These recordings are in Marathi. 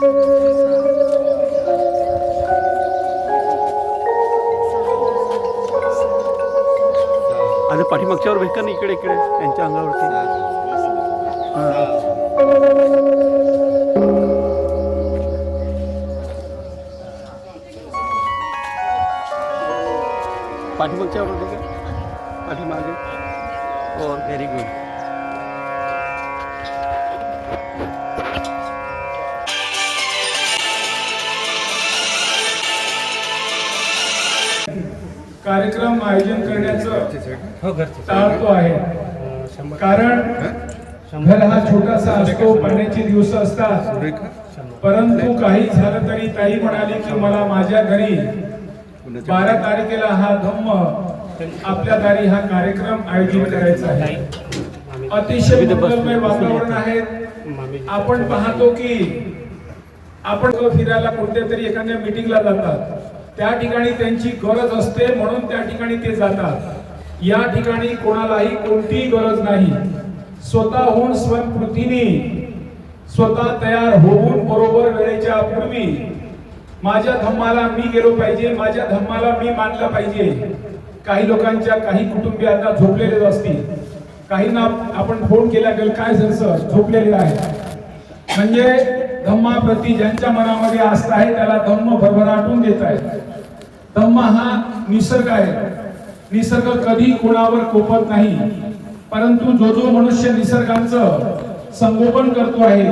आणि पाठीमागच्यावर भेटका ना इकडे इकडे त्यांच्या अंगावरती. पाठीमागच्यावर होते का? पाठीमागे. हो, व्हेरी गुड. कार्यक्रम आयोजन करण्याचं टाळतो आहे, कारण घर हा छोटासा असतो, पडण्याचे दिवस असतात. परंतु काही झालं तरी ताई म्हणाली की मला माझ्या घरी 12 तारखेला हा धम्म आपल्या दारी हा कार्यक्रम आयोजित करायचा आहे. अतिशय मंगलमय वातावरण आहे. आपण पाहतो की आपण फिरायला कोणत्या तरी एखाद्या मीटिंगला जातात, त्या ठिकाणी त्यांची गरज असते म्हणून त्या ठिकाणी ते जातात. या ठिकाणी कोणालाही कोणतीही गरज नाही. स्वतःहून स्वयंस्फूर्तीने स्वतः तयार होऊन बरोबर वेळेच्या पूर्वी माझ्या धम्माला मी गेलो पाहिजे, माझ्या धम्माला मी मानलं पाहिजे. काही लोकांच्या काही कुटुंबियांना झोपलेले असतील, काहींना आपण फोन केला गेल काय झालं झोपलेले आहे. म्हणजे धम्माप्रती ज्यांच्या मनामध्ये आस्था आहे त्याला धम्म भरभराटून देत आहे. धम्म हा निसर्ग आहे. निसर्ग कधी कोणावर कोपत नाही, परंतु जो जो मनुष्य निसर्गाचं संगोपन करतो आहे,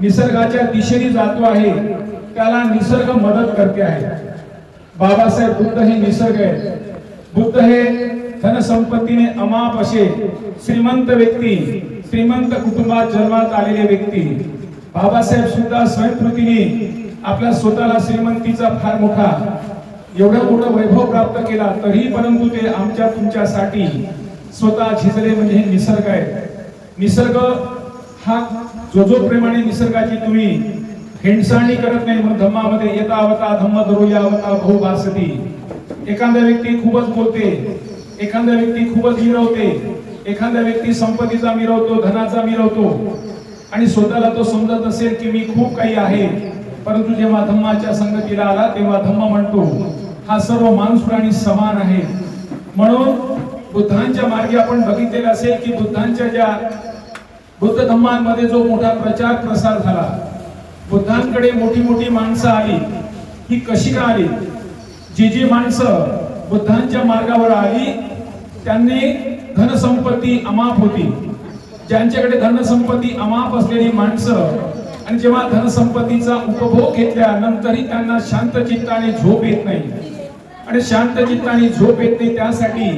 निसर्गाच्या दिशेने जातो आहे, त्याला निसर्ग मदत करते आहे. बाबासाहेब बुद्ध हे निसर्ग आहे. बुद्ध हे धनसंपत्तीने अमाप असे श्रीमंत व्यक्ती, श्रीमंत कुटुंबात जन्मात आलेले व्यक्ती. बाबासाहेब सुद्धा स्वयंस्फूर्तीने आपल्या स्वतःला श्रीमंतीचा फार मोठा एवढा मोठा वैभव प्राप्त केला, तरी परंतु ते आमच्या तुमच्यासाठी स्वतः झिजले. म्हणजे हे निसर्ग आहे. निसर्ग हा जो प्रेमाने निसर्गाची तुम्ही हेंडसाळणी करत नाही. म्हणून धम्मामध्ये येता आवता धम्म धरू यावता भो भासती. एखादा व्यक्ती खूपच बोलते, एखादा व्यक्ती खूपच मिरवते, एखादा व्यक्ती संपत्तीचा मिरवतो, धनाचा मिरवतो आणि स्वतःला तो समजत असेल की मी खूप काही आहे. परंतु जेव्हा धम्माच्या संगतीला आला तेव्हा धम्म म्हणतो हा सर्व माणूस प्राणी समान आहे. म्हणून बुद्धांच्या मार्गे आपण बघितलेलं असेल की बुद्धांच्या ज्या बुद्ध धम्मांमध्ये जो मोठा प्रचार प्रसार झाला, बुद्धांकडे मोठी मोठी माणसं आली. ही कशी का आली? जी माणसं बुद्धांच्या मार्गावर आली त्यांनी धनसंपत्ती अमाप होती. ज्यांच्याकडे धनसंपत्ती अमाप असलेली माणसं आणि जेव्हा धनसंपत्तीचा उपभोग घेतल्यानंतरही त्यांना शांत चित्ताने झोप येत नाही. आणि शांत चित्ताने झोप येत नाही, त्यासाठी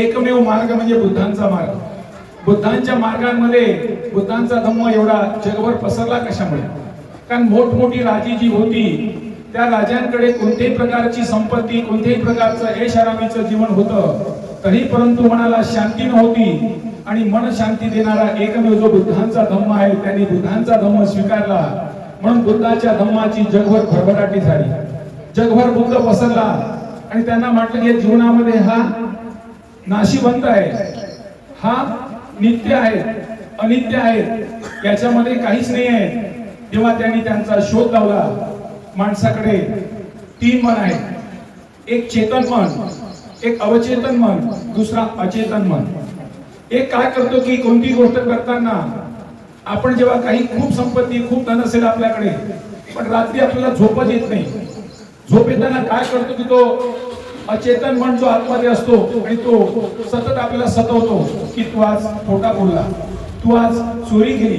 एकमेव मार्ग म्हणजे बुद्धांचा मार्ग. बुद्धांच्या मार्गांमध्ये बुद्धांचा धम्म एवढा जगभर पसरला कशामुळे? कारण मोठमोठी राजी जी होती त्या राजांकडे कोणत्याही प्रकारची संपत्ती, कोणत्याही प्रकारचं ऐशारामीचं जीवन होतं, तरी परंतु मनाला शांती नव्हती. आणि मन शांती देणारा एकमेव जो बुद्धांचा धम्म आहे, त्यांनी बुद्धांचा धम्म स्वीकारला. म्हणून बुद्धाच्या धम्माची जगभर भरभराटी झाली, जगभर बुद्ध पसरला. आणि त्यांना म्हटलं की जीवनामध्ये हा नाशिवंत आहे, हा नित्य आहे, अनित्य आहे, याच्यामध्ये काहीच नाही आहे. जेव्हा त्यांनी त्यांचा शोध लावला, माणसाकडे 3 मन आहे. एक चेतन मन, एक अवचेतन मन, दुसरा अचेतन मन. एक काय करतो की कोणती गोष्ट करताना आपण जेव्हा काही खूप संपत्ती, खूप धन असेल आपल्याकडे, पण रात्री आपल्याला झोपच येत नाही. झोप येताना काय करतो की तो अचेतन मन जो आतमध्ये असतो आणि तो सतत आपल्याला सतवतो की तू आज खोटा बोलला, तू आज चोरी केली,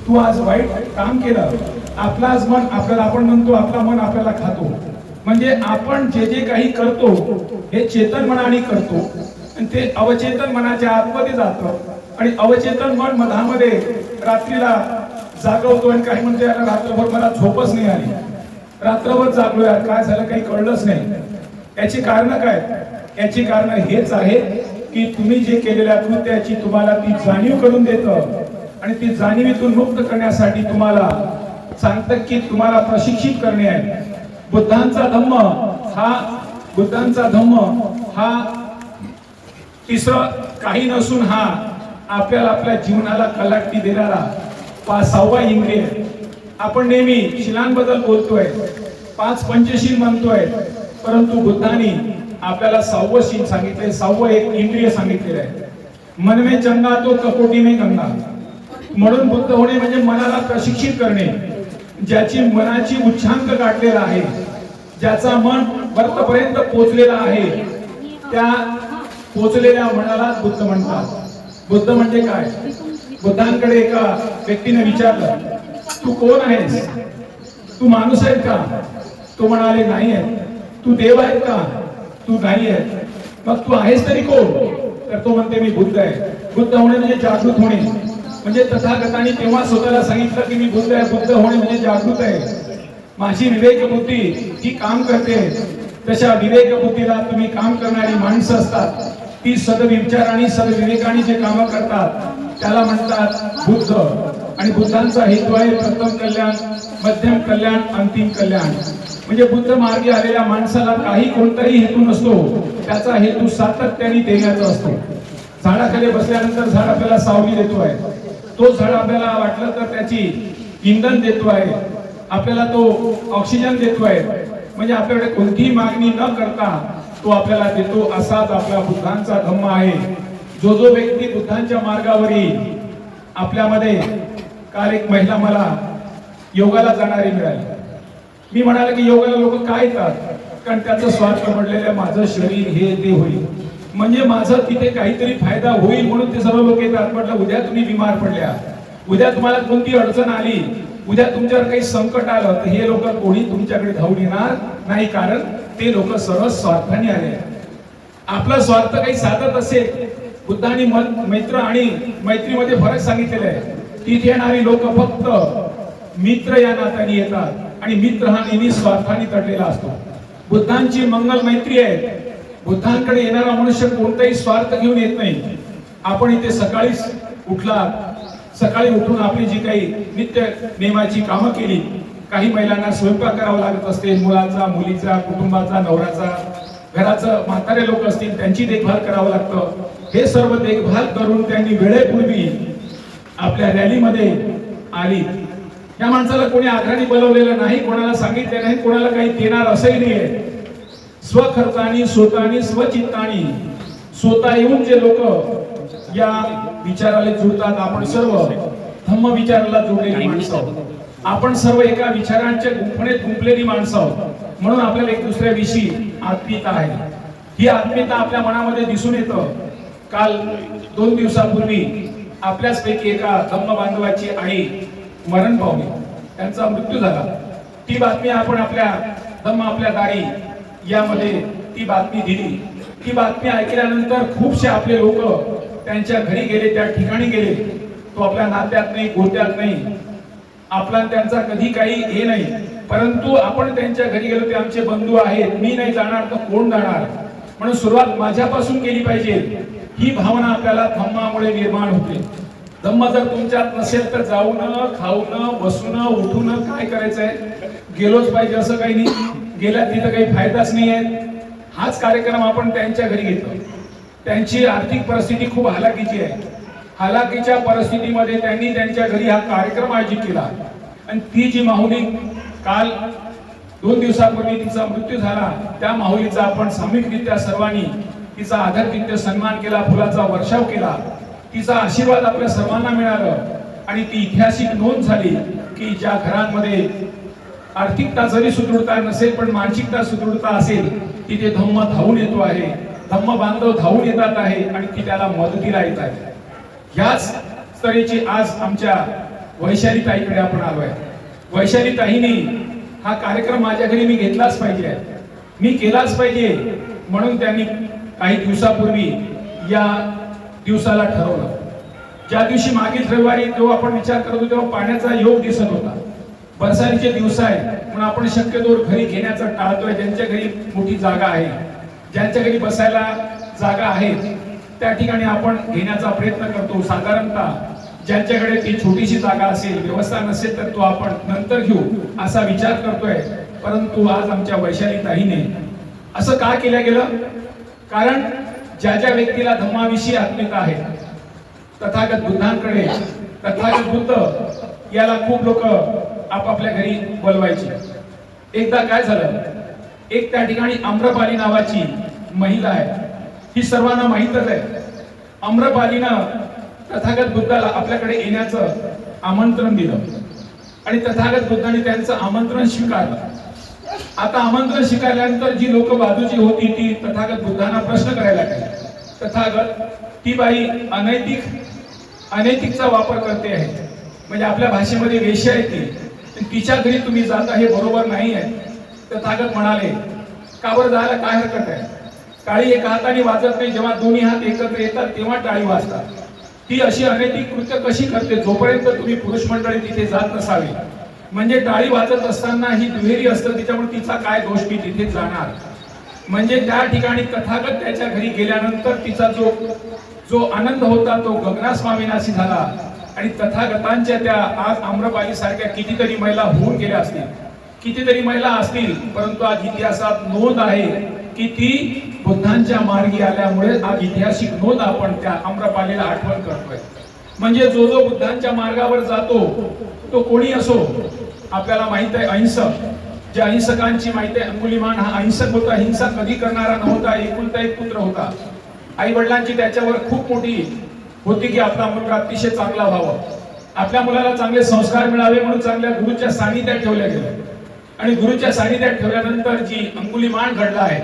तू आज वाईट काम केलं. आपलाच मन आपल्याला, आपण म्हणतो आपला मन आपल्याला खातो. म्हणजे आपण जे जे काही करतो हे चेतन मनाने करतो आणि ते अवचेतन मनाच्या आतमध्ये जातं. आणि अवचेतन मन मधामध्ये रात्रीला जागवतो आणि काही म्हणते रात्रभर मला झोपच नाही आली, रात्रभर जागलो यार, काय झालं काही कळलंच नाही. याची कारण काय? याची कारण हेच आहे की तुम्ही जे केलेल्या कृत्याची तुम्हाला ती जाणीव करून देतं. आणि ती जाणीवीतून मुक्त करण्यासाठी तुम्हाला सांगतं की तुम्हाला प्रशिक्षित करणे आहे. बुद्धांचा धम्म हा तिसरं काही नसून हा आपल्याला आपल्या जीवनाला कलाटणी देणारा 5वा इंद्रिय. आपण नेहमी शिलांबद्दल बोलतोय, 5 पंचशील म्हणतोय, परंतु बुद्धांनी आपल्याला 6वं शील सांगितलंय, 6वं एक इंद्रिय सांगितलेलं आहे. मन में चंगा तो कपोटी में गंगा. म्हणून बुद्ध होणे म्हणजे मनाला प्रशिक्षित करणे, ज्याची मनाची उच्चांक गाठलेला आहे, ज्याचा मन वरपर्यंत पोहोचलेला आहे, त्या पोहोचलेल्या मनाला बुद्ध म्हणतात. बुद्ध म्हणजे काय? बुद्धांकडे एका व्यक्तीने विचारलं, तू कोण आहेस? तू माणूस आहे का? तो म्हणाले नाही आहे. तू देव आहे का? तू नाही आहे. मग तू आहेस तरी कोण? तर तो म्हणते मी बुद्ध आहे. बुद्ध होणे म्हणजे जागृत होणे. म्हणजे तथागतांनी तेव्हा स्वतःला सांगितलं की मी बुद्ध आहे. बुद्ध होणे म्हणजे जागृत आहे. माझी विवेक बुद्धी ही काम करते. तशा विवेक बुद्धीला तुम्ही काम करणारी माणसं असतात, ती सदविचार आणि सदविवेकाने जे काम करतात त्याला म्हणतात बुद्ध. आणि बुद्धांचा हेतू आहे प्रथम कल्याण, मध्यम कल्याण, अंतिम कल्याण. म्हणजे बुद्ध मार्गी आलेल्या माणसाला काही कोणताही हेतू नसतो, त्याचा हेतू सातत्याने देण्याचा असतो. झाडाखाली बसल्यानंतर झाड आपल्याला सावली देतो आहे, तो झाड आपल्याला वाटलं तर त्याची इंधन देतो आहे, आपल्याला तो ऑक्सिजन देतो आहे. म्हणजे आपल्याकडे कोणतीही मागणी न करता तो आपल्याला देतो. असाच आपला बुद्धांचा धम्म आहे. जो जो व्यक्ती बुद्धांच्या मार्गावर येईल, आपल्यामध्ये काल एक महिला मला योगाला जाणारी मिळाली. मी म्हणाले की योगाला लोक काय येतात? कारण त्याचं स्वार्थ पडलेलं माझं शरीर हे ते होईल, म्हणजे माझं तिथे काहीतरी फायदा होईल म्हणून ते सर्व लोक येतात. म्हटलं उद्या तुम्ही बिमार पडल्या, उद्या तुम्हाला कोणती अडचण आली, उद्या तुमच्यावर काही संकट आलं, तर हे लोक कोणी तुमच्याकडे धावून येणार नाही, कारण ते लोक सर्व स्वार्थाने आले. आपला स्वार्थ काही साधत असेल, बुद्धांनी मैत्र आणि मैत्रीमध्ये फरक सांगितलेला आहे. तिथे येणारी लोक फक्त मित्र या नात्याने येतात आणि मित्र हा नेहमी स्वार्थाने तडलेला असतो. बुद्धांची मंगल मैत्री आहे. बुद्धांकडे येणारा मनुष्य कोणताही स्वार्थ घेऊन येत नाही. आपण इथे सकाळीच उठला, सकाळी उठून आपली जी काही नित्य नेमाची कामं केली, काही महिलांना स्वयंपाक करावा लागत असते, मुलाचा, मुलीचा, कुटुंबाचा, नवऱ्याचा, घराचं म्हातारे लोक असतील त्यांची देखभाल करावं लागतं. हे सर्व देखभाल करून त्यांनी वेळेपूर्वी आपल्या रॅलीमध्ये आली. या माणसाला कोणी आग्रहाने बोलवलेलं नाही, कोणाला सांगितलं नाही, कोणाला काही देणार असंही नाहीये. स्वखर्चानी, स्वतःनी, स्वचित्तानी स्वतः येऊन जे लोक या विचाराला जुळतात, आपण सर्व धम्म विचाराला जोडलेली माणसं आहोत. आपण सर्व एका विचारांच्या गुंफणीत गुंफलेली माणसं आहोत. म्हणून आपल्याला एक दुसऱ्याविषयी आत्मीयता आहे. ही आत्मीयता आपल्या मनामध्ये दिसून येतं. काल 2 दिवसापूर्वी आपल्याच पैकी एका धम्म बांधवाची आई मरण पावली, त्यांचा मृत्यू झाला. ती बातमी आपण आपल्या धम्म आपल्या दारी यामध्ये ती बातमी दिली. ती बातमी ऐकल्यानंतर खूपसे आपले लोक त्यांच्या घरी गेले, त्या ठिकाणी गेले. तो आपल्या नात्यात नाही, गोत्यात नाही, आपला त्यांचा कधी काही हे नाही, परंतु आपण त्यांच्या घरी गेलो, ते आमचे बंधू आहेत, मी नाही जाणार तर कोण जाणार, म्हणून सुरुवात माझ्यापासून केली पाहिजे. ही भावना आपल्याला धम्मामुळे निर्माण होते. धम्म जर तुमच्यात नसेल तर जाऊन, खाऊन, बसून, उठून काय करायचंय? गेलोच पाहिजे असं काही नाही. गेल्या तिथं काही फायदाच नाही आहे. हाच कार्यक्रम आपण त्यांच्या घरी घेतो. त्यांची आर्थिक परिस्थिती खूप हालाकीची आहे. हालाकीच्या परिस्थितीमध्ये त्यांनी त्यांच्या घरी हा कार्यक्रम आयोजित केला. आणि ती जी माऊली काल 2 दिवसापूर्वी तिचा मृत्यू झाला, त्या माऊलीचा आपण सामूहिकरित्या सर्वांनी तिचा आदरनित्य सन्मान केला, फुलाचा वर्षाव केला. तिचा आशीर्वाद आपल्या सर्वांना मिळाला आणि ती ऐतिहासिक नोंद झाली की ज्या घरांमध्ये आर्थिकता जरी सुदृढता नसेल पण मानसिकता सुदृढता असेल, तिथे धम्म धावून येतो आहे, धम्म बांधव धावून येतात आहे आणि ती त्याला मदतीला येत आहे. ह्याच स्तराची आज आमच्या वैशाली ताईकडे आपण आलोय. वैशाली ताईंनी हा कार्यक्रम माझ्या घरी मी घेतलाच पाहिजे, मी केलाच पाहिजे, म्हणून त्यांनी काही दिवसापूर्वी या दिवसाला ठरवलं. ज्या दिवशी मागील रविवारी जेव्हा आपण विचार करतो तेव्हा पाण्याचा योग दिसत होता. बरसातीचे दिवस आहे म्हणून आपण शक्यतो घरी घेण्याचं टाळतोय. ज्यांच्या घरी मोठी जागा आहे, ज्यांच्या घरी बसायला जागा आहे, त्या ठिकाणी आपण घेण्याचा प्रयत्न करतो. साधारणतः ज्यांच्याकडे ती छोटीशी जागा असेल, व्यवस्था नसेल तर तो आपण नंतर घेऊ असा विचार करतोय. परंतु आज आमच्या वैशाली ताईने असं का केलं गेलं? कारण ज्या ज्या व्यक्तीला धम्माविषयी आत्मीयता आहे, तथागत बुद्धांकडे, तथागत बुद्ध याला खूप लोक आपापल्या घरी बोलवायचे. एकदा काय झालं, एक त्या ठिकाणी आम्रपाली नावाची महिला आहे, ही सर्वांना माहीतच आहे. आम्रपालीनं तथागत बुद्धाला आपल्याकडे येण्याचं आमंत्रण दिलं आणि तथागत बुद्धाने त्यांचं आमंत्रण स्वीकारलं. आता आमंत्रण स्वीकारल्यानंतर जी लोक बाजूची होती ती तथागत बुद्धांना प्रश्न करायला लागली. तथागत, ती बाई अनैतिकचा वापर करते आहे, म्हणजे आपल्या भाषेमध्ये वेश्या आहे ती, तिच्या घरी तुम्ही जाता हे बरोबर नाही आहे. तथागत म्हणाले, का बरं जायला काय हरकत आहे? टाळी एका हाताने वाजत नाही, जेव्हा दोन्ही हात एकत्र येतात तेव्हा टाळी वाजतात. ती अशी अनैतिक कृत्य कशी करते जोपर्यंत तुम्ही पुरुष मंडळी तिथे जात नसावे? म्हणजे टाळी वाजत असताना ही दुहेरी असतं, त्याच्यामुळे तिचा काय दोष, मी तिथे जाणार. म्हणजे त्या ठिकाणी तथागत त्याच्या घरी गेल्यानंतर तिचा जो आनंद होता तो गगनास्माविनाशी झाला. आणि तथागतांच्या त्या आज आम्रपाली सारख्या कितीतरी महिला होऊन गेल्या असतील, कितीतरी महिला असतील, परंतु आज इतिहासात नोंद आहे की ती बुद्धांच्या मार्गी आल्यामुळे आज ऐतिहासिक नोंद आपण त्या आम्रपालीला आठवण करतोय. म्हणजे जो जो बुद्धांच्या मार्गावर जातो तो कोणी असो, आपल्याला माहित आहे अहिंसक, ज्या अहिंसकांची माहिती आहे, अंगुलिमान हा अहिंसक होता, हिंसा कधी करणारा नव्हता, एकुलता एक पुत्र होता. आई वडिलांची त्याच्यावर खूप मोठी होती की आपला मुलगा अतिशय चांगला व्हावा, आपल्या मुलाला चांगले संस्कार मिळावे म्हणून चांगल्या गुरुच्या सानिध्यात ठेवले गेले. आणि गुरुच्या सानिध्यात ठेवल्यानंतर जी अंगुलिमान घडला आहे,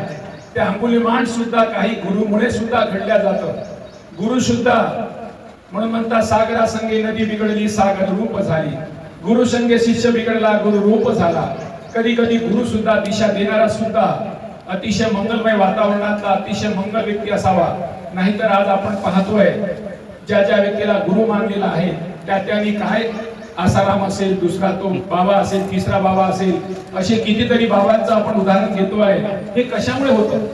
त्या अंगुलिमान सुद्धा काही गुरुमुळे सुद्धा घडल्या जातं. गुरु सुद्धा म्हणून म्हणतात, सागरा संगे नदी बिघडली सागर रूप झाली, गुरु संगे शिष्य बिघडला गुरु रूप झाला. कधी कधी गुरु सुद्धा दिशा देणारा सुद्धा अतिशय मंगलमय वातावरणातला अतिशय मंगल व्यक्ती असावा. नाहीतर आज आपण पाहतोय ज्या ज्या व्यक्तीला गुरु मानलेला आहे त्याने काय, आसाराम असेल, दुसरा तो बाबा असेल, तिसरा बाबा असेल, असे कितीतरी बाबांचं आपण उदाहरण घेतो आहे. हे कशामुळे होतं?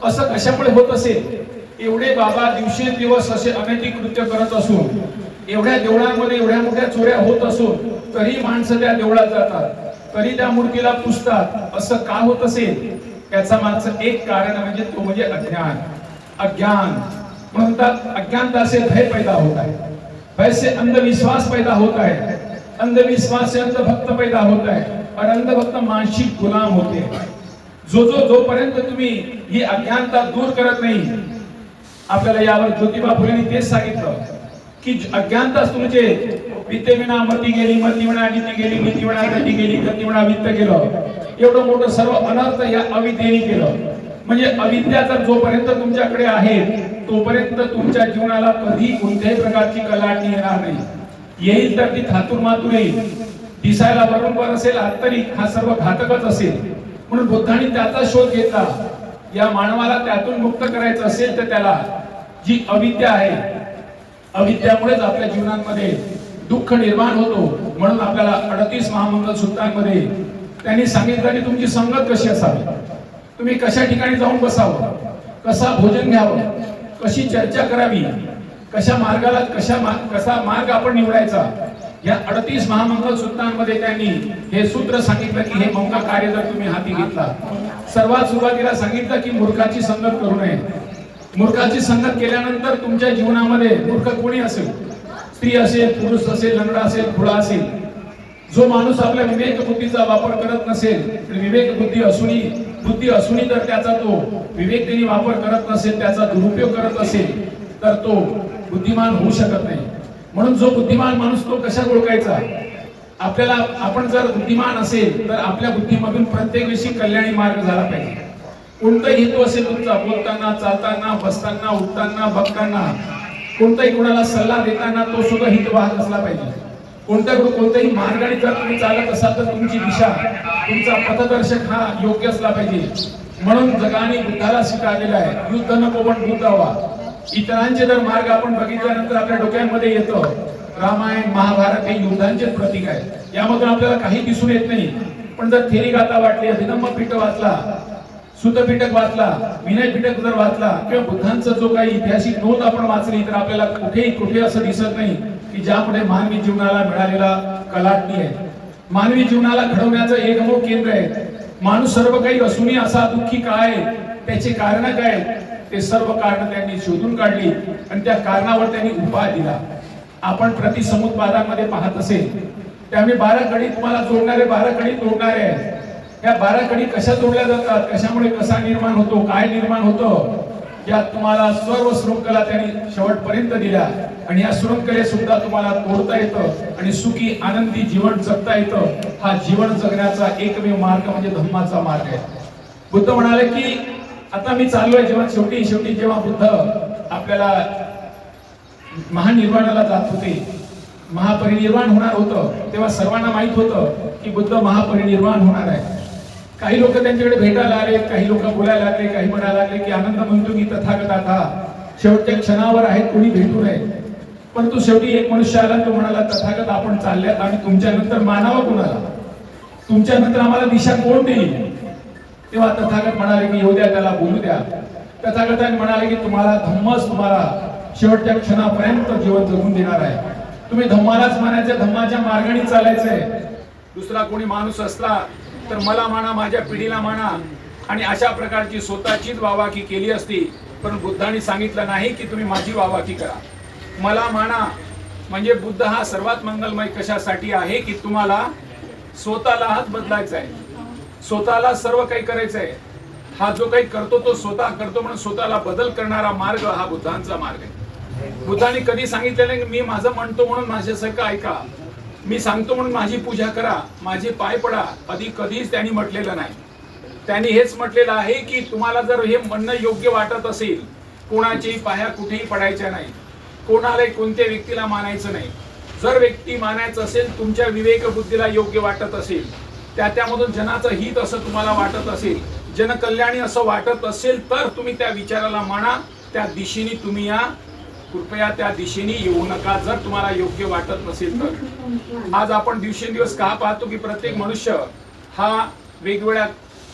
असं कशामुळे होत असेल? एवढे बाबा दिवसेंदिवस असे अनैतिक कृत्य करत असून, एवढ्या देवळांमध्ये एवढ्या मोठ्या चोऱ्या होत असून तरी माणसं त्या देवळात जातात, तरी त्या मूर्तीला पुजतात. असं का होत असेल? याचा मागचं एक कारण म्हणजे तो म्हणजे अज्ञान. म्हणतात अज्ञानता से भय पैदा होता है, भय से अंधविश्वास पैदा होता है, अंधविश्वास से अंधभक्त पैदा होता है और अंधभक्त मानसिक गुलाम होते हैं. जोपर्यंत तुम्ही ही अज्ञानता दूर करत नाही, आपल्याला यावर ज्योतिबा फुलेंनी तेच सांगितलं की अज्ञानताच तुमचे विद्येविना मती गेली, मतीविना नीती गेली, नीतीविना गती गेली, गतीविना वित्त गेलं. एवढं मोठं सर्व अनर्थ या अविद्येने केलं. म्हणजे अविद्या जर जोपर्यंत तुमच्याकडे आहे तोपर्यंत तुमच्या जीवनाला कधी कोणत्याही प्रकारची कलाटणी येणार नाही. येईल तर ती थातूर मातूर येईल, दिसायला बरोबर असेल तरी हा सर्व घातकच असेल. म्हणून बुद्धांनी त्याचा शोध घेतला. या मानवाला त्यातून मुक्त करायचं असेल तर त्याला जी अविद्या आहे, अविद्यामुळेच आपल्या जीवनामध्ये दुःख निर्माण होतो. म्हणून आपल्याला 38 महामंगल सूत्रांमध्ये त्यांनी सांगितलं की तुमची संगत कशी असावी, तुम्ही कशा ठिकाणी जाऊन बसावं, कसा भोजन घ्यावं, कशी चर्चा करावी, कशा मार्गाला कसा मार्ग आपण निवडायचा. या 38 महामंगल सूत्रांमध्ये त्यांनी हे सूत्र सांगितलं की हे मंगल कार्य जर तुम्ही हाती घेतला, सर्वात सुरुवातीला सांगितलं की मूर्खाची संगत करू नये. मूर्खाची संगत केल्यानंतर तुमच्या जीवनामध्ये मूर्ख कोणी असेल, स्त्री असेल, पुरुष असेल, लंगडा असेल, खुळा असेल, जो माणूस आपल्या विवेक बुद्धीचा वापर करत नसेल, विवेक बुद्धी असूनही जर त्याचा तो विवेक त्यांनी वापर करत नसेल, त्याचा दुरुपयोग करत असेल तर तो बुद्धिमान होऊ शकत नाही. म्हणून जो बुद्धिमान माणूस तो कशा ओळखायचा? आपल्याला आपण जर बुद्धिमान असेल तर आपल्या बुद्धीमधून प्रत्येक विषयी कल्याणी मार्ग झाला पाहिजे. कोणताही हेतू असेल तुमचा, बोलताना, चालताना, बसताना, उठताना, बघताना, कोणताही कोणाला सल्ला देताना तो सुद्धा हितवाहक असला पाहिजे. कोणत्याही मार्गाने जर तुम्ही चालत असाल तर तुमची दिशा, तुमचा पथदर्शक हा योग्य असला पाहिजे. म्हणून जगाने बुद्धाला स्वीकारलेला आहे, युद्ध नको पण बुद्ध व्हा. इतरांचे जर मार्ग आपण बघितल्यानंतर आपल्या डोक्यामध्ये येतं रामायण महाभारत हे युद्धांचे प्रतीक आहे. यामधून आपल्याला काही दिसून येत नाही. पण जर थेरी गाथा वाटली, अभिनव पीठ वाचला, सुतपिटक वाचला, विनय पिटक जर वाचला किंवा बुद्धांचा जो काही ऐतिहासिक नोंद आपण वाचली तर आपल्याला कुठे असं दिसत नाही की ज्यामुळे मानवी जीवनाला मिळालेला कलाटणी आहे, मानवी जीवनाला घडवण्याचं एकमेव केंद्र आहे. माणूस सर्व काही असूनही असा दुःखी काय, त्याचे कारण काय, ते सर्व कारण त्यांनी शोधून काढली आणि त्या कारणावर त्यांनी उपाय दिला. आपण प्रतिसमुत्पादांमध्ये पाहत असेल त्यामुळे 12 कडी तुम्हाला जोडणारे 12 कडी तोडणारे आहेत। या 12 कडी कशा जोडल्या जातात, कशामुळे कसा निर्माण होतो, काय निर्माण होतं, या तुम्हाला सर्व शृंखला त्यांनी शेवटपर्यंत दिल्या आणि या शृंखले सुद्धा तुम्हाला तोडता येतं आणि सुखी आनंदी जीवन जगता येतं। हा जीवन जगण्याचा एकमेव मार्ग म्हणजे धम्माचा मार्ग आहे। बुद्ध म्हणाले की आता मी चाललोय, जेव्हा शेवटी जेव्हा बुद्ध आपल्याला महानिर्वाणाला जात होते, महापरिनिर्वाण होणार होतं, तेव्हा सर्वांना माहित होतं की बुद्ध महापरिनिर्वाण होणार आहे। काही लोक त्यांच्याकडे भेटायला आले, काही लोक बोलायला लागले, काही म्हणायला लागले की आनंद म्हणतो की तथागता शेवटच्या क्षणावर आहेत, कोणी भेटू नये। परंतु शेवटी एक मनुष्य आला, तो म्हणाला तथागत आपण चालल्यात आणि तुमच्या नंतर मानावं कुणाला, तुमच्या नंतर आम्हाला दिशा कोण देईल। तेव्हा तथागत म्हणाले की येऊ द्या, त्याला बोलू द्या। तथागताने म्हणाले की तुम्हाला धम्मच तुम्हाला शेवटच्या क्षणापर्यंत जीवन जगून देणार आहे। तुम्ही धम्मालाच मानायचं, धम्माच्या मार्गाने चालायचंय। दुसरा कोणी माणूस असला तर मला माना, माझ्या पिढीला माना आणि अशा प्रकारची स्वतःचीच वावाकी केली असती, पण बुद्धांनी सांगितलं नाही की तुम्ही माझी वावाकी करा, मला माना। म्हणजे बुद्ध हा सर्वात मंगलमय कशासाठी आहे की तुम्हाला स्वतःला हात बदलायचा आहे, स्वतःला सर्व काही करायचंय। हा जो काही करतो तो स्वतः करतो, म्हणून स्वतःला बदल करणारा मार्ग हा बुद्धांचा मार्ग आहे। बुद्धांनी कधी सांगितलं नाही मी माझं म्हणतो म्हणून माझ्यासारखं ऐका, मी सांगतो म्हणून माझी पूजा करा, माझे पाय पडा, कधीच त्यांनी म्हटलेलं नाही। त्यांनी हेच म्हटलेलं आहे की तुम्हाला जर हे म्हणणं योग्य वाटत असेल, कोणाची पाया कुठेही पडायच्या नाही, कोणाला कोणत्या व्यक्तीला मानायचं नाही। जर व्यक्ती मानायचं असेल, तुमच्या विवेक बुद्धीला योग्य वाटत असेल, त्यामधून जनाचं हित असं तुम्हाला वाटत असेल, जनकल्याणी असं वाटत असेल, तर तुम्ही त्या विचाराला माना, त्या दिशेने तुम्ही या। कृपया त्या दिशेने येऊ नका जर तुम्हाला योग्य वाटत नसेल तर। आज आपण दिवसेंदिवस का पाहतो की प्रत्येक मनुष्य हा वेगवेगळ्या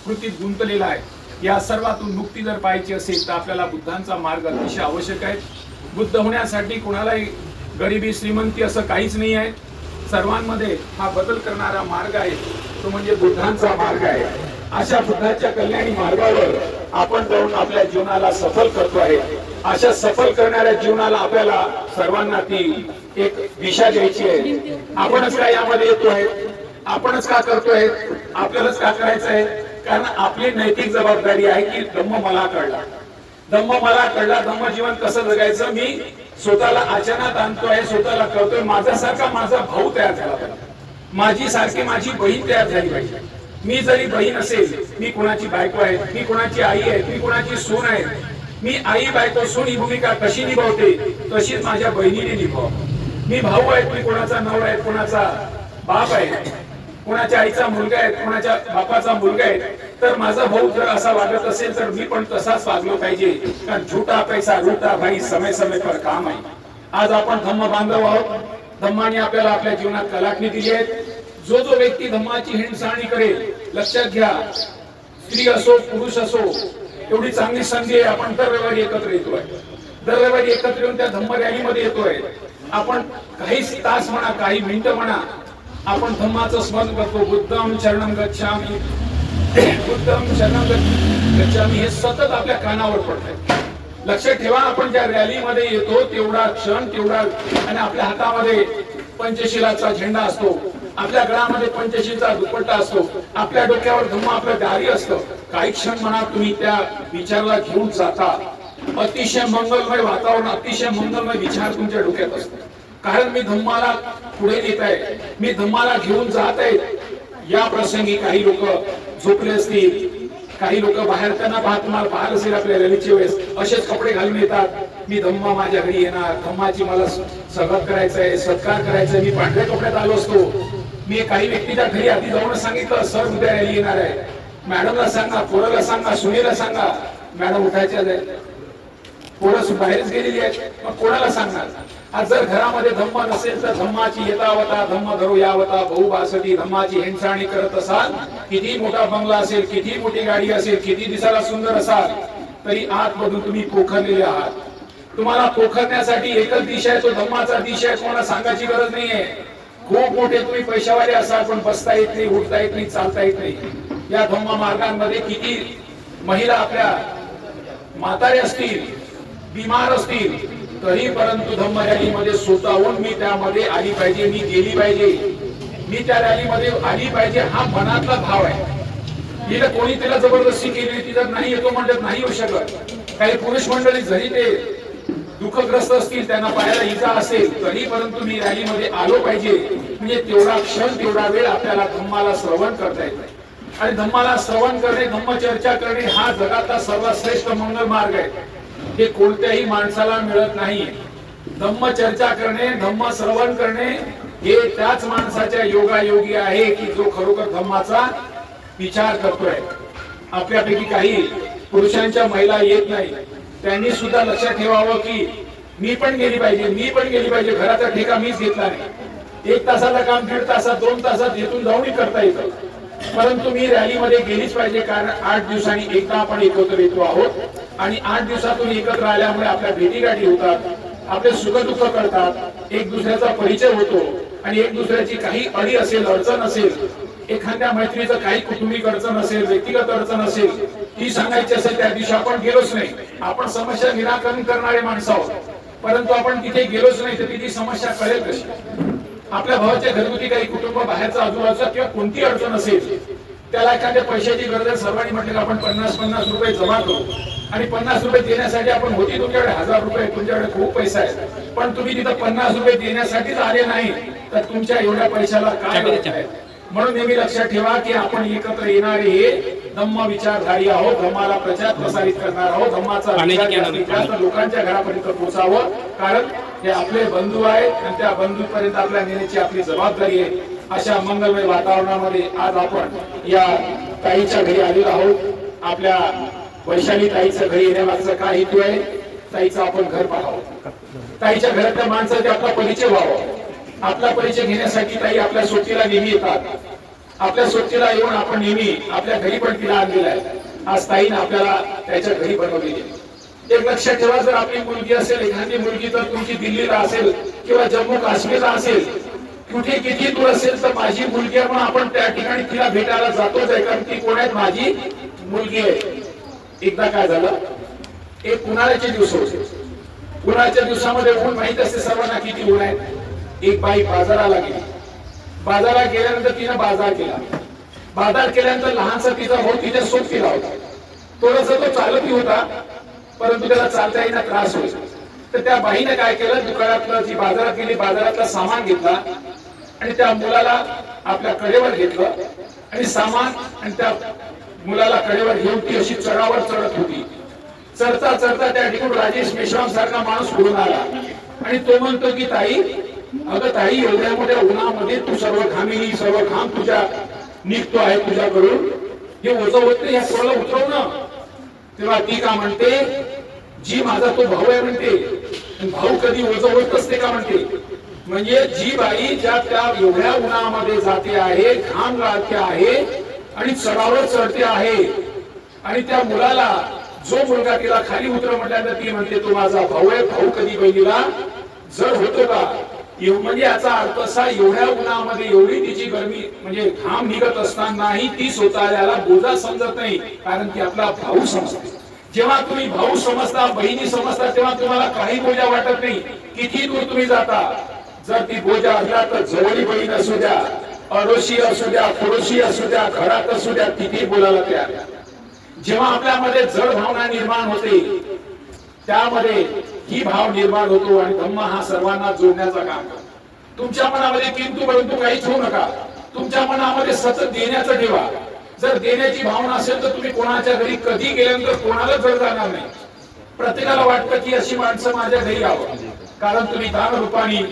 कृतीत गुंतलेला आहे। या सर्वातून मुक्ती जर पाहायची असेल तर आपल्याला बुद्धांचा मार्ग अतिशय आवश्यक आहे। बुद्ध होण्यासाठी कोणालाही गरिबी श्रीमंती असं काहीच नाही आहे, सर्वांमध्ये हा बदल करणारा मार्ग आहे, तो म्हणजे बुद्धांचा मार्ग आहे। अशा बुद्धाच्या कल्याणी मार्गावर आपण जाऊन आपल्या जीवनाला सफल करतो आहे। अशा सफल करणाऱ्या जीवनाला आपल्याला सर्वांना ती एक दिशा द्यायची आहे। आपणच का यामध्ये येतोय, आपणच का करतोय, आपल्यालाच का करायचं आहे, कारण आपली नैतिक जबाबदारी आहे की धम्म मला कळला, धम्म मला कळला, धम्म जीवन कसं जगायचं मी स्वतःला आचरणात आणतोय, स्वतःला करतोय। माझ्यासारखा माझा भाऊ तयार झाला पाहिजे, माझी सारखी माझी बहीण तयार झाली पाहिजे। मी जरी बहीण असेल, मी कोणाची बायको आहे, मी कोणाची आई आहे, मी कोणाची सून आहे, मी आई बायको सून ही भूमिका कशी निभावते तशीच माझ्या बहिणीने निभाव। मी भाऊ आहे, मी कोणाचा नवरा आहे, कोणाचा बाप आहे, कोणाच्या आईचा मुलगा आहे, कोणाच्या बापाचा मुलगा आहे, तर माझा भाऊ जर असा वागत असेल तर मी पण तसाच वागलो पाहिजे, कारण झूठा पैसा लूटा भाई समय समय पर काम आहे। आज आपण धम्म बांधव आहोत, धम्माने आपल्याला आपल्या जीवनात कलाटणी दिली आहे। जो व्यक्ती धम्माची हिंसाणी करेल, लक्षात घ्या, स्त्री असो पुरुष असो, एवढी चांगली संधी आहे, आपण दर रविवारी एकत्र येतोय, दर रविवारी एकत्र येऊन त्या धम्म रॅलीमध्ये येतोय। आपण काही तास म्हणा, काही मिनिटं म्हणा, आपण धम्माचं स्मरण करतो, बुद्धं शरणं गच्छामि, बुद्धं शरणं गच्छामि, हे सतत आपल्या कानावर पडतंय। लक्षात ठेवा, आपण ज्या रॅलीमध्ये येतो तेवढा क्षण, तेवढा, आणि आपल्या हातामध्ये पंचशिलाचा झेंडा असतो, आपल्या गळ्यामध्ये पंचशीलचा दुपट्टा असतो, आपल्या डोक्यावर धम्म आपलं दारी असतं। काही क्षण म्हणा तुम्ही त्या विचाराला घेऊन जाता, अतिशय मंगलमय वातावरण, अतिशय मंगलमय विचार तुमच्या डोक्यात असतो, कारण मी धम्माला पुढे नेत आहे, मी धम्माला घेऊन जात आहे। या प्रसंगी काही लोक झोपले असतील, काही लोक बाहेर त्यांना तुम्हाला पाहत असेल आपल्या रॅलीच्या वेळेस असेच कपडे घालून येतात, मी धम्मा माझ्या घरी येणार, धम्माची मला स्वागत करायचं आहे, सत्कार करायचा आहे, मी पांढऱ्या कपड्यात आलो असतो। मी काही व्यक्तीच्या घरी आधी जाऊन सांगितलं सर उद्या रॅली येणार आहे, मॅडमला सांगा, पोराला सांगा, सुनेला सांगा, मॅडम उठायच्या आहेत, पोरं बाहेरच गेलेली आहेत, मग कोणाला सांगणार। आज जर घरामध्ये धम्म नसेल तर धम्माची येतावता धम्म धरो यावता बहुबासती, धम्माची हिंसाणी करत असाल, किती मोठा बंगला असेल, किती मोठी गाडी असेल, किती दिसायला सुंदर असाल, तरी आतमधून तुम्ही पोखरलेले आहात। तुम्हाला पोखरण्यासाठी एकच दिशा आहे, तो धम्माचा दिशा आहे, कोणाला सांगायची गरज नाहीये। खूप मोठे तुम्ही पैशावाले असाल पण बसता येत नाही, उठता येत नाही, चालता येत नाही, या धम्म मार्गांमध्ये किती महिला आपल्या म्हातारे असतील, बिमार असतील, तरी परंतु धम्म रॅलीमध्ये स्वतःहून मी त्यामध्ये आली पाहिजे, मी गेली पाहिजे। मी त्या रॅलीमध्ये आली पाहिजे हा मनातला भाव आहे. तिला कोणी तिला जबरदस्ती केली, ती जर नाही येतो म्हणतात नाही येऊ शकत. काही पुरुष मंडळी जरी ते दुःखग्रस्त असतील, त्यांना पायाला इजा असेल तरी परंतु मी रॅलीमध्ये आलो पाहिजे. म्हणजे तेवढा क्षण तेवढा वेळ आपल्याला धम्माला श्रवण करता येते. आणि धम्माला श्रवण करणे, धम्म चर्चा करणे हा जगातला सर्वात श्रेष्ठ मंगल मार्ग आहे. हे कोणत्याही माणसाला मिळत नाही. धम्म चर्चा करणे, धम्म श्रवण करणे हे त्याच माणसाच्या योगायोगी आहे की जो खरोखर धम्माचा विचार करतोय. आपल्यापैकी काही पुरुषांच्या महिला येत नाही, त्यांनी सुद्धा लक्षात ठेवावं की मी पण गेली पाहिजे, मी पण गेली पाहिजे. घराचा ठेका मीच घेतला नाही. 1 तासाचं काम 1.5 तासात 2 तासात इथून जाऊनही करता येतं. परंतु मी रॅलीमध्ये गेलीच पाहिजे, कारण 8 दिवसांनी एकदा आपण एकत्र येतो आहोत. आणि 8 दिवसातून एकत्र आल्यामुळे आपल्या भेटीगाठी होतात, आपले सुखदुःख करतात, एक दुसऱ्याचा परिचय होतो. आणि एक दुसऱ्याची काही अडी असेल, अडचण असेल, एखाद्या मैत्रीचं काही कुटुंबिक अडचण असेल, व्यक्तिगत अडचण असेल, ती सांगायची असेल, त्या दिवशी आपण गेलोच नाही. आपण समस्या निराकरण करणारे माणसं आहोत, परंतु आपण तिथे गेलोच नाही तर तिथे समस्या कळेल कशी. आपल्या भावाच्या घरगुती काही कुटुंब बाहेरचा आजूबाजूचा किंवा कोणती अडचण असेल, त्याला एखाद्या पैशाची गरज आहे, सर्वांनी म्हटलं की आपण 50-50 रुपये जमा करू. आणि 50 रुपये देण्यासाठी आपण होती तुमच्याकडे 1000 रुपये, तुमच्याकडे खूप पैसा आहे, पण तुम्ही तिथं 50 रुपये देण्यासाठीच आले नाही तर तुमच्या एवढ्या पैशाला काय गरज आहे. म्हणून नेहमी लक्षात ठेवा की आपण एकत्र येणारे हे धम्म विचारधारी आहोत, धम्माला प्रचार प्रसारित करणार आहोत, धम्माचा विचार लोकांच्या घरापर्यंत पोहोचावं. कारण हे आपले बंधू आहेत आणि त्या बंधूपर्यंत आपल्या नेण्याची आपली जबाबदारी आहे. अशा मंगलमय वातावरणामध्ये आज आपण या ताईच्या घरी आलेलो आहोत. आपल्या वैशाली ताईच्या घरी येण्यामागचा काय हेतू आहे, ताईचं आपण घर पाहावं, ताईच्या घरातल्या माणसाचा आपला परिचय व्हावा. आपला परिचय घेण्यासाठी ताई आपल्या सोबतीला नेहमी येतात. आपल्या सोबतीला येऊन आपण नेहमी आपल्या घरी पण तिला आणलेला आहे. आज ताईने आपल्याला त्याच्या घरी बनवलेली आहे. एक लक्षात ठेवा, जर आपली मुलगी असेल, एखादी मुलगी तर तुमची दिल्लीला असेल किंवा जम्मू काश्मीरला असेल, कुठे किती दूर असेल तर माझी मुलगी आहे म्हणून आपण त्या ठिकाणी तिला भेटायला जातोच आहे, कारण ती कोण आहे, माझी मुलगी आहे. एकदा काय झालं, एक उन्हाळ्याचे दिवस होते. उन्हाळ्याच्या दिवसामध्ये ऊन माहित असते सर्वांना किती ऊन आहे. एक बाई बाजाराला गेली. बाजारात गेल्यानंतर तिने बाजार केला. बाजार केल्यानंतर लहानसा तिचा भाऊ तिच्या सोबतीला होता. थोडासा तो चालतही होता, परंतु त्याला चालता येईना, त्रास होईल. तर त्या बाईने काय केलं, दुकानातलं जी बाजारात गेली, बाजारातला सामान घेतला आणि त्या मुलाला आपल्या कडेवर घेतलं आणि सामान आणि त्या मुलाला कडेवर घेऊन ती अशी चढावर चढत होती. चढता चढता त्या ठिकाणी राजेश मेश्राम सारखा माणूस पुढून आला आणि तो म्हणतो की ताई, अगं ताई, एवढ्या मोठ्या उन्हामध्ये तू सर्व घामिनी, सर्व घाम तुझ्या निघतो आहे तुझ्याकडून, हे ओझं होत नाही, ह्या पोराला उतरव ना. तेव्हा ती का म्हणते, जी माझा तो भाऊ आहे म्हणते, भाऊ कधी ओझं होत असते का म्हणते. म्हणजे जी बाई ज्या त्या एवढ्या उन्हामध्ये जाते आहे, घाम गाळते आहे आणि चढावर चढते आहे, आणि त्या मुलाला, जो मुलगा तिला खाली उतर म्हटल्यानंतर ती म्हणते तो माझा भाऊ आहे, भाऊ कधी बहिणीला जड होतो का. म्हणजे याचा अर्थ असा, एवढ्या उन्हामध्ये एवढी तिची गरमी म्हणजे घाम निघत असतानाही ती स्वतःला बोजा समजत नाही, कारण ती आपला भाऊ समजते. जेव्हा तुम्ही भाऊ समजता, बहिणी समजता, तेव्हा तुम्हाला काही बोजा वाटत नाही. किती दूर तुम्ही जाता, जर ती बोजा असला तर जवळी बहीण असू द्या, अडोशी असू द्या, पडोशी असू द्या, घरात असू द्या, तिथे बोलायला तयार. जेव्हा आपल्यामध्ये जड भावना निर्माण होते, त्यामध्ये ही भाव निर्माण होतो आणि धम्म हा सर्वांना जोडण्याचा काम करतो. तुमच्या मनामध्ये किंतु परंतु काहीच होऊ नका. तुमच्या मनामध्ये सतत देण्याचं ठेवा. जर देण्याची भावना असेल तर तुम्ही कोणाच्या घरी कधी गेल्यानंतर कोणाला जड जाणार नाही. प्रत्येकाला वाटतं की अशी माणसं माझ्या घरी यावं, कारण तुम्ही दान रूपाने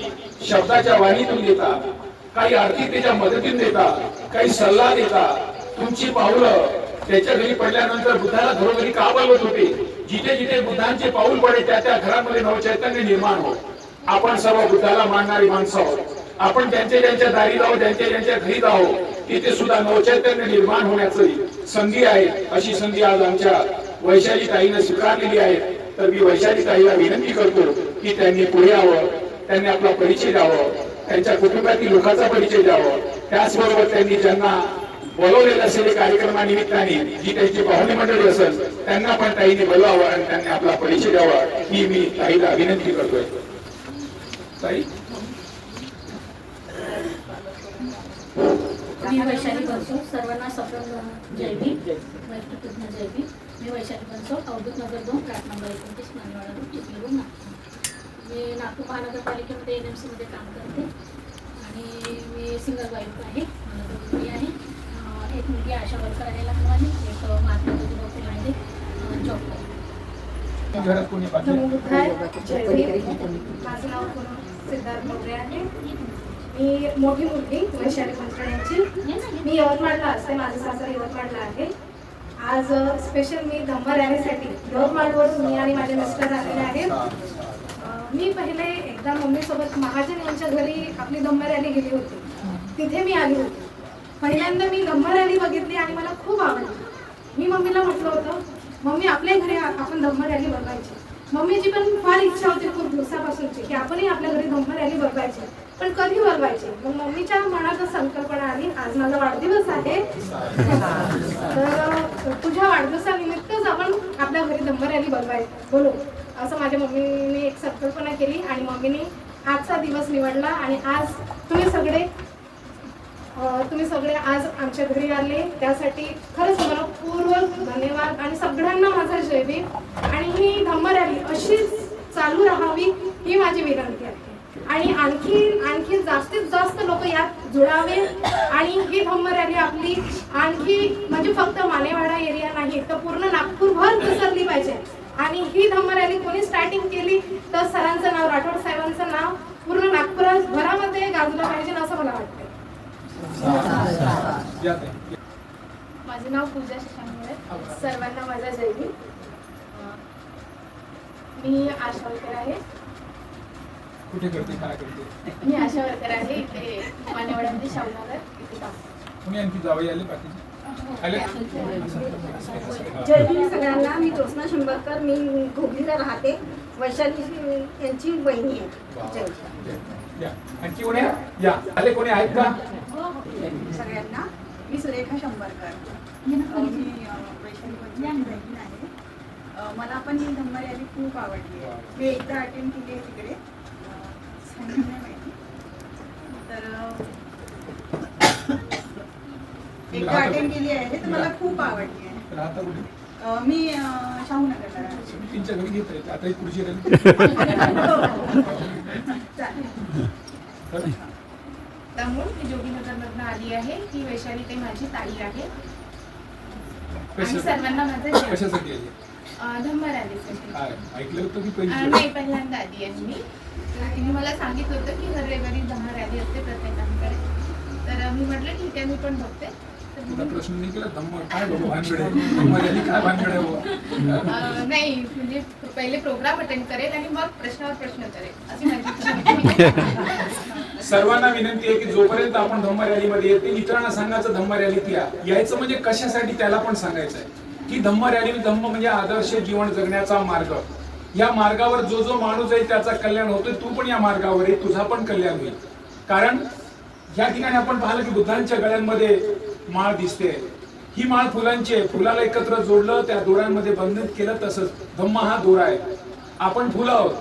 शब्दाच्या वाणीतून देता, काही आर्थिकतेच्या मदतीने देता, काही सल्ला देता. तुमची पावलं त्याच्या घरी पडल्यानंतर बुद्धाला घरोघरी का बोलवत होते. जिथे जिथे बुद्धांचे पाऊल पडे त्या त्या घरामध्ये नवचैतन्य निर्माण हो. आपण सर्व बुद्धाला मानणारी माणसं आहोत. आपण ज्यांच्या ज्यांच्या दारी जाऊ, ज्यांच्या ज्यांच्या घरी जाऊ, तिथे सुद्धा नवचैतन्य निर्माण होण्याची संधी आहे. अशी संधी आज आमच्या वैशाली ताईने स्वीकारलेली आहे. तर मी वैशाली ताईला विनंती करतो की त्यांनी पुढे यावं, त्यांनी आपला परिचय द्यावं, त्यांच्या कुटुंबातील लोकांचा परिचय द्यावं. त्याचबरोबर त्यांनी ज्यांना बोलवलेलं असेल कार्यक्रमानिमित्ताने, जी त्यांची पाहुणे मंडळी असेल, त्यांना पण ताईने बोलवावं आणि त्यांनी आपला परिचय द्यावा, ही मी ताईला विनंती करतोय. ताई मी वैशाली बनसोड, सर्वांना सफल जय भीम, वैष्णवपूर्ण जय भीम. मी Vaishali Bansod, Avadhut Nagar 2, flat number 29, Manewada road, चिखलीहून नागपूर. मी नागपूर महानगरपालिकेमध्ये NMC मध्ये काम करते आणि मी सिंगल वाईफ आहे. मला 2 मुली आहे. एक मुलगी आशा वर्कर आहे लखनौमध्ये, एक महात्मा ज्योतिबा फुलेमध्ये जॉब करते. घरात कोणी बाकी माझं नाव सिद्धार्थ मोरे आहे. मी मोठी मुलगी वैशाली बनसोड यांची. मी यवतमाळला असते, माझं सासर यवतमाळला आहे. आज स्पेशल मी धम्म रॅलीसाठी यवतमाळवरून मी आणि माझे मिस्टर आलेले आहेत. मी पहिले एकदा मम्मीसोबत महाजन यांच्या घरी आपली धम्म रॅली गेली होती, तिथे मी आली होती. पहिल्यांदा मी धम्म रॅली बघितली आणि मला खूप आवडली. मी मम्मीला म्हटलं होतं, मम्मी आपल्या घरी आपण धम्म रॅली बघायची. मम्मीची पण फार इच्छा होती खूप दिवसापासूनची की आपणही आपल्या घरी धम्म रॅली बघायची, पण कधी बघायची. मग मम्मीच्या मनात संकल्पना आली, आज माझा वाढदिवस आहे, तर तुझ्या वाढदिवसानिमित्तच आपण आपल्या घरी धम्म रॅली बोलू, असं माझ्या मम्मीने एक संकल्पना केली आणि मम्मीने आजचा दिवस निवडला. आणि आज तुम्ही सगळे आज आमच्या घरी आले, त्यासाठी खरंच मला पूर्वक धन्यवाद आणि सगळ्यांना माझा जय भीम. आणि ही धम्म रॅली अशीच चालू राहावी ही माझी विनंती आहे. आणि आणखी जास्तीत जास्त लोक यात जुळावे आणि ही धम्म रॅली आपली आणखी म्हणजे फक्त मानेवाडा एरिया नाही तर पूर्ण नागपूरभर पसरली पाहिजे. आणि ही धम्म रॅली कोणी स्टार्टिंग केली तर सरांचं नाव, राठोड साहेबांचं नाव पूर्ण नागपुरामध्ये गाजलं पाहिजे असं मला वाटतं. माझे नाव पूजा शशांक, सर्वांना माझा जय भीम. मी आशा वर्कर आहे. कुठे करते, काय करते? मी आशा वर्कर आहे इथे मानेवाड्यामध्ये, शाहूनगर इथे काम. कोणी आणखी जावई आले बाकीचे आले? जय भीम सगळ्यांना. मी ज्योत्स्ना शंभरकर, मी घोगलीला राहते, वैशाली यांची बहिणी आहे. या आणखी कोणी या आले, कोणी आहेत का? सगळ्यांना मी सुरेखा शंभरकर, मी वैशाली बहीण आहे. मला पण ही धम्म रॅली खूप आवडली आहे. मी एकदा अटेंड केली आहे तिकडे, सांगितलं माहिती तर एकदा अटेंड केली आहे तर मला खूप आवडली आहे. राहता कुठे? मी शाहूनगरला राहते. मी तीनच्या घरी घेत आहे आता, एक खुर्ची त्यामुळे मी जोगीनगरमधून आली आहे. ही वैशाली ते माझी ताई आहे आणि सर्वांना माझा जय. कशासाठी आली? धम्म रॅलीसाठी. काय ऐकलं होतं की पहिली? नाही, पहिल्यांदा आली आहे मी. तर तिने मला सांगितलं होतं की हर रविवारी धम्म रॅली असते प्रत्येकांकडे, तर मी म्हटलं ठीक आहे, मी पण बघते. तुला प्रश्न नाही केला धम्म काय बघू भानगड आहे, धम्म रॅली काय भानगड आहे बुवा? नाही, म्हणजे पहिले प्रोग्राम अटेंड करेल आणि मग प्रश्नावर प्रश्न करेल अशी माझी इच्छा. सर्वांना विनंती आहे की जोपर्यंत आपण धम्म रॅलीमध्ये येते इतरांना सांगायचं धम्म रॅलीत यायचं म्हणजे कशासाठी त्याला पण सांगायचं आहे की धम्म रॅली, धम्म म्हणजे आदर्श जीवन जगण्याचा मार्ग. या मार्गावर जो जो माणूस आहे त्याचा कल्याण होतोय. तू पण या मार्गावर आहे, तुझा पण कल्याण होईल. कारण या ठिकाणी आपण पाहिलं की बुद्धांच्या गळ्यांमध्ये माळ दिसते. ही माळ फुलांची आहे. फुलाला एकत्र जोडलं, त्या दोऱ्यांमध्ये बंधित केलं, तसंच धम्म हा दोरा आहे. आपण फुलं आहोत,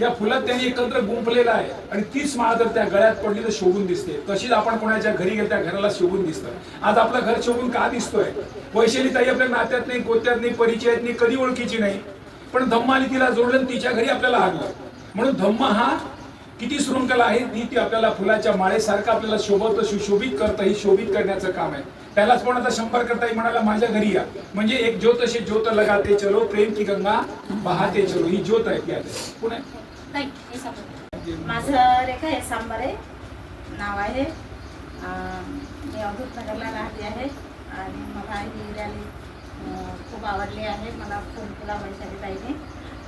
या फुलात त्यांनी एकत्र गुंफलेलं आहे आणि तीच माळ जर त्या गळ्यात पडली तर शोभून दिसते. तशीच आपण कोणाच्या घरी गेलं त्या घराला शोभून दिसतं. आज आपलं घर शोभून का दिसतोय? वैशाली ताई आपल्या नात्यात नाही, गोत्यात नाही, परिचयात नाही, कधी ओळखीची नाही, पण धम्माने तिला जोडलं, तिच्या घरी आपल्याला आणलं. म्हणून धम्म हा किती शृंखला आहे ती आपल्याला फुलाच्या माळेसारखं आपल्याला शोभवतं, सुशोभित करतं. ही शोभित करण्याचं काम आहे. त्यालाच पण आता शंभरकर ताई म्हणाला माझ्या घरी या, म्हणजे एक ज्योत अशी ज्योत लगाते चलो, प्रेम की गंगा बहाते चलो. ही ज्योत आहे ती आहे. पुणे माझं रेखा हे सांबारे नाव आहे. मी अवधूत नगरला राहते आहे आणि मला ही रॅली खूप आवडली आहे. मला फोन केला वैशाली ताईने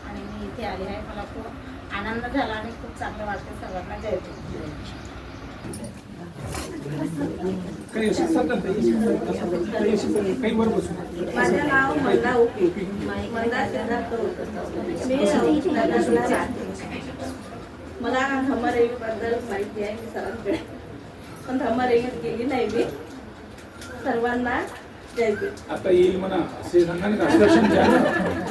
आणि मी इथे आली आहे. मला खूप आनंद झाला आणि खूप चांगलं वाटतं. सर्वांना जय भीम. माझं नाव मंदा उके, मंदा सिद्धार्थ उके. मी नगरला राहते. मला धम्म रॅलीबद्दल माहिती आहे मी सरांकडे, पण धम्म रॅलीत गेली नाही मी. सर्वांना जय भीम. आता येईल म्हणा असे सांगा ना, आश्वासन द्या ना.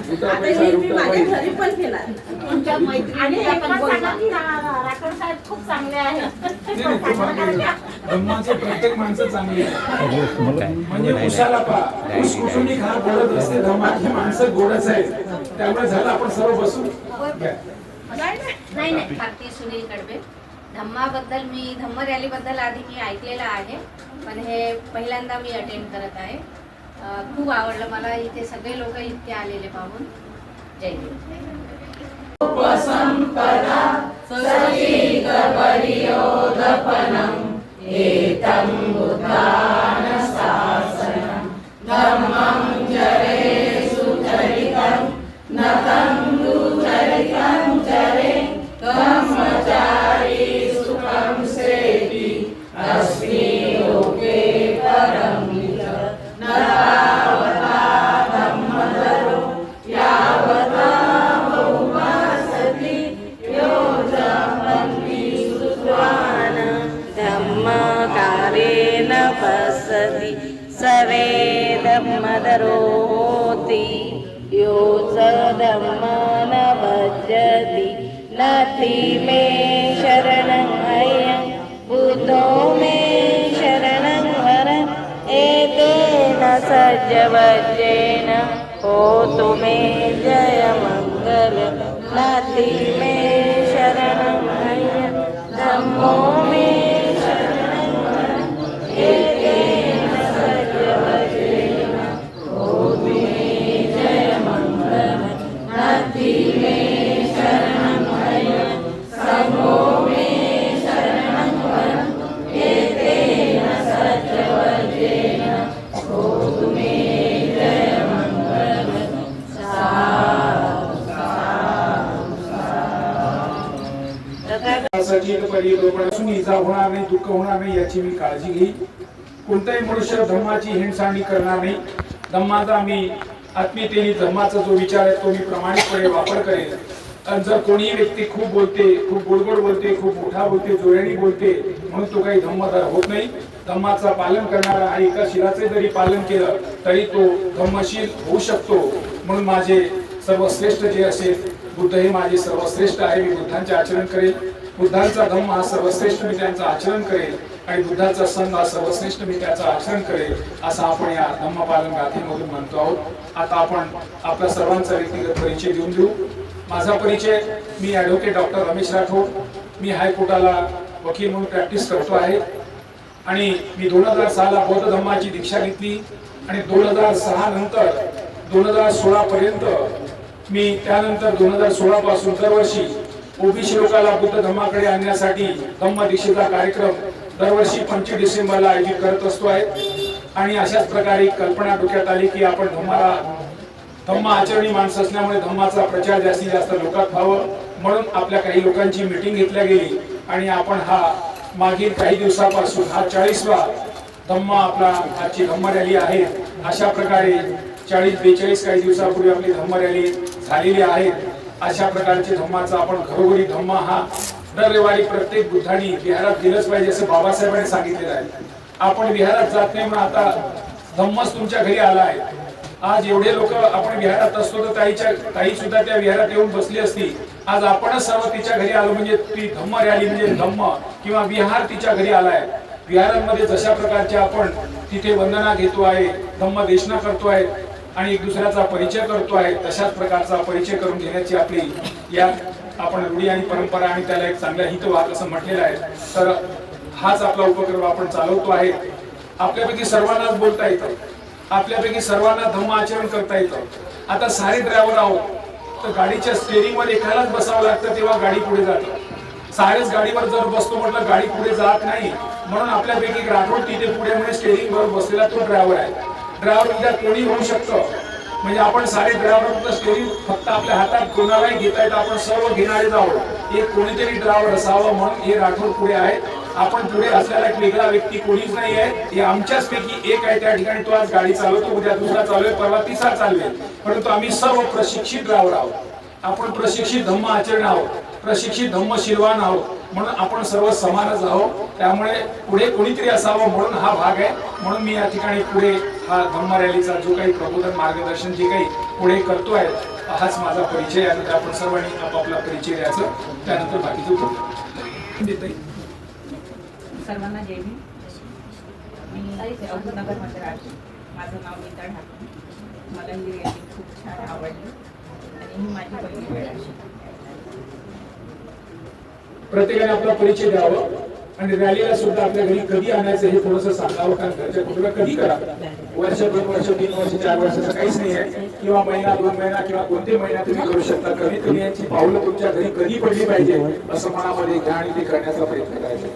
रुटा आता पैसा, हे मी रुटा माझ्या पैसा. घरी पण केणार. तुमच्या आणि मैत्रिणीला हे पण पण बोलवा. सांगा की राठोड साहेब खूप चांगले आहेत. नाही, नाही, तुम्हाला धम्माचे प्रत्येक माणसं चांगली आहेत. म्हणजे उशाला पहा, ऊस कुठूनही खा बोलत असते, धम्माची माणसं गोडच आहेत. त्यामुळे झालं आपण सर्व बसू घ्या. नाही नाही भारती सुनील कडबे. धम्माबद्दल मी धम्म रॅलीबद्दल आधी मी ऐकलेलं आहे, पण हे पहिल्यांदा मी अटेंड करत आहे. खूप आवडलं मला. इथे सगळे लोक इतके आलेले पाहून. जय हिंद. धम्मकारेण पश्यति सर्वे धम्मदरो होति यो च धम्म न भजति नति मे शरणं अयं बुद्धो मे शरणं वरं एतेन सज्जवज्रेण होतु मे जयमङ्गल नति मे शरणं अयं धम्मो मे इजा होणार नाही, दुःख होणार नाही याची मी काळजी घेईन. कोणताही मनुष्य धम्माची हिणसांडी करणार नाही. धम्माचा मी आत्मीयतेने धम्माचा जो विचार आहे तो मी प्रामाणिकपणे वापर करेन. आणि जर कोणी व्यक्ती खूप बोलते, खूप गोडगोड बोलते, खूप मोठा बोलते, जोराने बोलते म्हणून तो काही धम्मदार होत नाही. धम्माचा पालन करणारा आणि एका शिलाचे जरी पालन केलं तरी तो धम्मशील होऊ शकतो. म्हणून माझे सर्वश्रेष्ठ जे असेल, बुद्ध हे माझे सर्वश्रेष्ठ आहे. मी बुद्धांचे आचरण करेल. बुद्धांचा धम्म हा सर्वश्रेष्ठ मी त्यांचं आचरण करेल आणि बुद्धाचा संघ हा सर्वश्रेष्ठ मी त्याचं आचरण करेल असं आपण या धम्मपालन गाथेमधून म्हणतो आहोत. आता आपण आपल्या सर्वांचा व्यक्तिगत परिचय देऊन देऊ. माझा परिचय, मी ॲडव्होकेट डॉक्टर रमेश राठोड. मी हायकोर्टाला वकील म्हणून प्रॅक्टिस करतो आहे आणि मी 2006 ला बौद्ध धम्माची दीक्षा घेतली आणि 2006 नंतर 2016 पर्यंत मी त्यानंतर 2016 पासून दरवर्षी ओबीसी लोकांना बुद्ध धम्माकडे आणण्यासाठी धम्म दीक्षेचा कार्यक्रम दरवर्षी 25 डिसेंबरला आयोजित करत असतो आहे. आणि अशाच प्रकारे कल्पना डोक्यात आली की आपण धम्म आचरणी माणसं असल्यामुळे धम्माचा प्रचार जास्तीत जास्त लोकात व्हावं म्हणून आपल्या काही लोकांची मीटिंग घेतल्या गेली आणि आपण हा मागील काही दिवसापासून हा 40वा धम्म आपला आजची धम्म रॅली आहे. अशा प्रकारे 40-42 काही दिवसापूर्वी आपली धम्म रॅली झालेली आहे. अशा प्रकारचे धम्माचा आपण घरोघरी धम्म हा दर रविवारी प्रत्येक बुद्धानी विहारात गेलंच पाहिजे असं बाबासाहेबांनी सांगितलेलं आहे. आपण विहारात जात नाही म्हणून आता धम्मच तुमच्या घरी आला आहे. आज एवढे लोक आपण विहारात असतो तर ताई सुद्धा त्या विहारात येऊन बसली असती. आज आपणच सर्व तिच्या घरी आलो म्हणजे ती धम्म रॅली म्हणजे धम्म किंवा विहार तिच्या घरी आलाय. विहारांमध्ये जशा प्रकारचे आपण तिथे वंदना घेतो आहे, धम्म देशना करतो आहे आणि एक दुसऱ्याचा परिचय करतो आहे, तशाच प्रकारचा परिचय करून घेण्याची आपली या आपण रूढी आणि परंपरा आणि त्याला एक चांगला हितवाद असं म्हटलेलं आहे. तर हाच आपला उपक्रम आपण चालवतो आहे. आपल्यापैकी सर्वांनाच बोलता येतं, आपल्यापैकी सर्वांना धम्म आचरण करता येतं. आता सारे ड्रायव्हर आहोत तर गाडीच्या स्टेअरिंग वर एकालाच बसावं लागतं तेव्हा गाडी पुढे जाते. सारेच गाडीवर जर बसतो म्हटलं गाडी पुढे जात नाही. म्हणून आपल्यापैकी राठोड तिथे पुढे म्हणजे स्टेअरिंग वर बसलेला तो ड्रायव्हर आहे. ड्रायव्हर उद्या कोणी होऊ शकतं म्हणजे आपण सारे ड्रायव्हर स्टेअरिंग फक्त आपल्या हातात कोणालाही घेता येतं. आपण सर्व घेणारे आहोत. एक कोणीतरी ड्रायव्हर असावं म्हणून हे राठोड पुढे आहे. आपण पुढे असलेला एक वेगळा व्यक्ती कोणीच नाही आहे. हे आमच्याच पैकी एक आहे. त्या ठिकाणी तो आज गाडी चालवतो, उद्या दुसरा चालवेल, परवा तिसरा चालवेल. परंतु आम्ही सर्व प्रशिक्षित ड्रायव्हर आहोत. आपण प्रशिक्षित धम्म आचरण आहोत, प्रशिक्षित धम्मशीलवान आहोत. म्हणून आपण सर्व समानच आहोत. त्यामुळे पुढे कोणीतरी असावं म्हणून हा भाग आहे. म्हणून मी या ठिकाणी पुढे हा धम्म रॅलीचा जो काही प्रबोधन मार्गदर्शन जे काही पुढे करतोय हाच माझा परिचय. यानंतर आपण सर्वांनी आपापला परिचय द्यायचं, त्यानंतर बाकीचं बोलू. सर्वांना जय भीम. मी अहमदनगरमध्ये राहते. माझं नाव नीता ढाके. मला ही रॅली खूप छान आवडली आणि ही माझी पहिली वेळ आहे. प्रत्येकाने आपला परिचय द्यावा आणि रॅलीला सुद्धा आपल्या घरी कधी आणायचं हे थोडंसं सांगावं. कारण घरच्या कुटुंबात कधी करा, वर्ष 2 वर्ष 3 वर्ष 4 वर्षाचं काहीच नाही आहे, किंवा महिना 2 महिना किंवा कोणते महिना तुम्ही करू शकता. कधी तुम्ही यांची पावलं तुमच्या घरी कधी पडली पाहिजे असं मनामध्ये घ्या आणि ते करण्याचा प्रयत्न करायचा.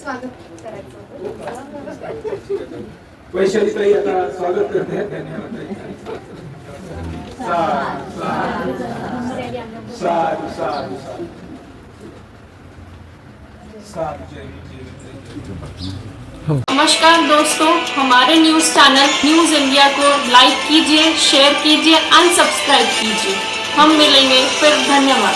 स्वागत करायचं. वैशाली ताई आता स्वागत करते. धन्यवाद. साधु साधु साधु साधु. नमस्कार दोस्तों, हमारे न्यूज़ चैनल न्यूज़ इंडिया को लाइक कीजिए, शेयर कीजिए, अनसब्सक्राइब कीजिए. हम मिलेंगे फिर. धन्यवाद.